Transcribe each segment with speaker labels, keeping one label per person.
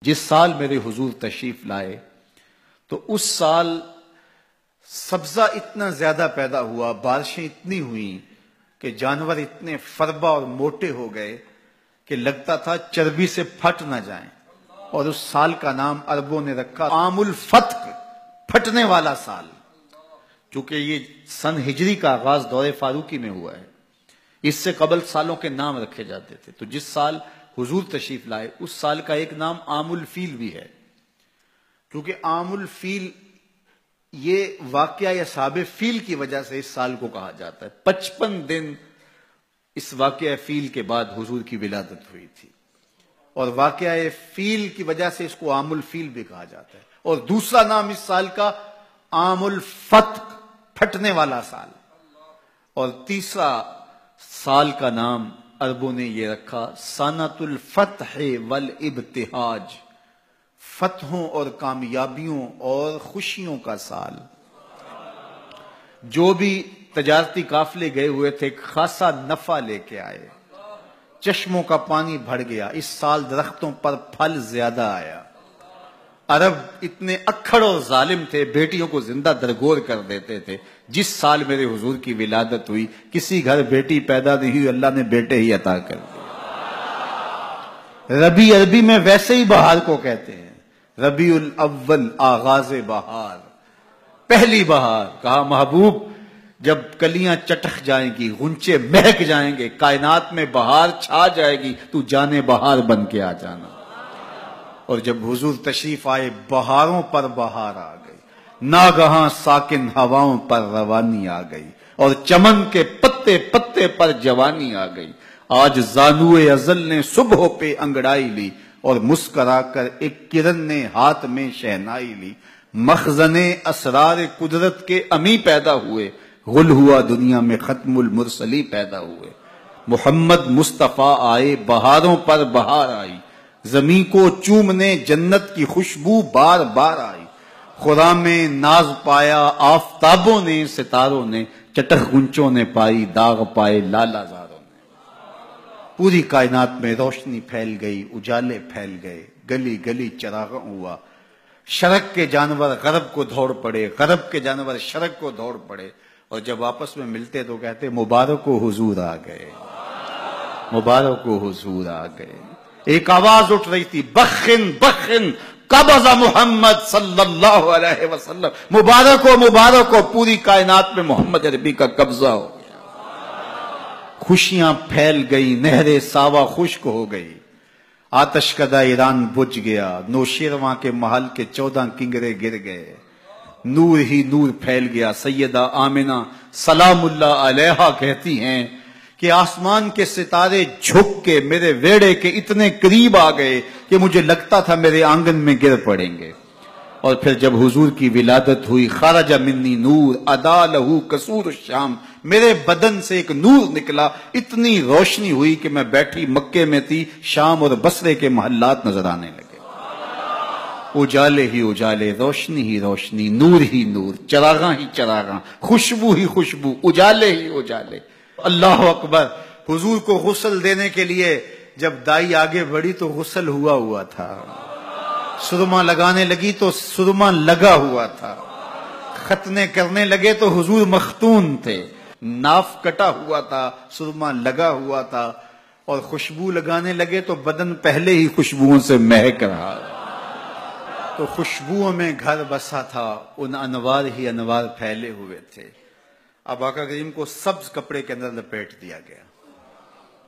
Speaker 1: جس سال میرے حضور تشریف لائے تو اس سال سبزہ اتنا زیادہ پیدا ہوا، بارشیں اتنی ہوئیں کہ جانور اتنے فربا اور موٹے ہو گئے کہ لگتا تھا چربی سے پھٹ نہ جائیں، اور اس سال کا نام عربوں نے رکھا عام الفتق، پھٹنے والا سال، چونکہ یہ سن ہجری کا آغاز دور فاروقی میں ہوا ہے۔ اس سے قبل سالوں کے نام رکھے جاتے تھے، تو جس سال حضور تشریف لائے اس سال کا ایک نام عام الفیل بھی ہے، کیونکہ عام الفیل یہ واقعہ اصحاب فیل کی وجہ سے اس سال کو کہا جاتا ہے۔ 55 دن اس واقعہ فیل کے بعد حضور کی ولادت ہوئی تھی، اور واقعہ فیل کی وجہ سے اس کو عام الفیل بھی کہا جاتا ہے۔ اور دوسرا نام اس سال کا عام الفتق، پھٹنے والا سال، اور تیسرا سال کا نام عربوں نے یہ رکھا سنۃ الفتح والابتہاج، فتحوں اور کامیابیوں اور خوشیوں کا سال۔ جو بھی تجارتی قافلے گئے ہوئے تھے خاصا نفع لے کے آئے، چشموں کا پانی بڑھ گیا، اس سال درختوں پر پھل زیادہ آیا۔ عرب اتنے اکھڑ اور ظالم تھے، بیٹیوں کو زندہ درگور کر دیتے تھے۔ جس سال میرے حضور کی ولادت ہوئی کسی گھر بیٹی پیدا نہیں ہوئی، اللہ نے بیٹے ہی عطا کر دیے۔ ربیع عربی میں ویسے ہی بہار کو کہتے ہیں، ربیع الاول آغاز بہار، پہلی بہار۔ کہا محبوب جب کلیاں چٹک جائیں گی، غنچے مہک جائیں گے، کائنات میں بہار چھا جائے گی، تو جانے بہار بن کے آ جانا۔ اور جب حضور تشریف آئے بہاروں پر بہار آ گئی، ناگہاں ساکن ہواؤں پر روانی آ گئی، اور چمن کے پتے پتے پر جوانی آ گئی۔ آج زانوئے ازل نے صبح پہ انگڑائی لی، اور مسکرا کر ایک کرن نے ہاتھ میں شہنائی لی۔ مخزن اسرار قدرت کے امی پیدا ہوئے، غل ہوا دنیا میں ختم المرسلی پیدا ہوئے۔ محمد مصطفیٰ آئے بہاروں پر بہار آئی، زمین کو چومنے جنت کی خوشبو بار بار آئی۔ خرام میں ناز پایا آفتابوں نے، ستاروں نے، چٹخ گنچوں نے پائی، داغ پائے لالا زاروں نے۔ پوری کائنات میں روشنی پھیل گئی، اجالے پھیل گئے، گلی گلی چراغاں ہوا۔ شرق کے جانور غرب کو دوڑ پڑے، غرب کے جانور شرق کو دوڑ پڑے، اور جب آپس میں ملتے تو کہتے مبارک ہو حضور آ گئے، مبارک ہو حضور آ گئے۔ ایک آواز اٹھ رہی تھی، بخن بخن قبض محمد صلی اللہ علیہ وسلم، مبارک ہو پوری کائنات میں محمد عربی کا قبضہ ہو گیا۔ خوشیاں پھیل گئی، نہر ساوا خشک ہو گئی، آتش کدہ ایران بجھ گیا، نوشیرواں کے محل کے 14 کنگرے گر گئے، نور ہی نور پھیل گیا۔ سیدہ آمنہ سلام اللہ علیہا کہتی ہیں کہ آسمان کے ستارے جھک کے میرے ویڑے کے اتنے قریب آ گئے کہ مجھے لگتا تھا میرے آنگن میں گر پڑیں گے۔ اور پھر جب حضور کی ولادت ہوئی، خرج منی نور ادا لہو قصور الشام، میرے بدن سے ایک نور نکلا، اتنی روشنی ہوئی کہ میں بیٹھی مکے میں تھی، شام اور بصرے کے محلات نظر آنے لگے۔ اجالے ہی اجالے، روشنی ہی روشنی، نور ہی نور، چراغاں ہی چراغاں، خوشبو ہی خوشبو، اجالے ہی اجالے۔ اللہ اکبر۔ حضور کو غسل دینے کے لیے جب دائی آگے بڑھی تو غسل ہوا تھا، سرما لگانے لگی تو سرما لگا ہوا تھا، ختنے کرنے لگے تو حضور مختون تھے، ناف کٹا ہوا تھا، سرما لگا ہوا تھا، اور خوشبو لگانے لگے تو بدن پہلے ہی خوشبوؤں سے مہک رہا، تو خوشبوؤں میں گھر بسا تھا، ان انوار ہی انوار پھیلے ہوئے تھے۔ اب آقا کریم کو سبز کپڑے کے اندر لپیٹ دیا گیا،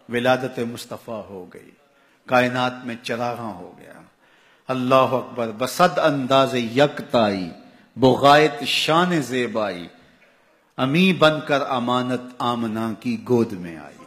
Speaker 1: ولادت مصطفیٰ ہو گئی، کائنات میں چراغاں ہو گیا۔ اللہ اکبر۔ بصد انداز یکتائی، بغایت شان زیبائی، امی بن کر امانت آمنہ کی گود میں آئی۔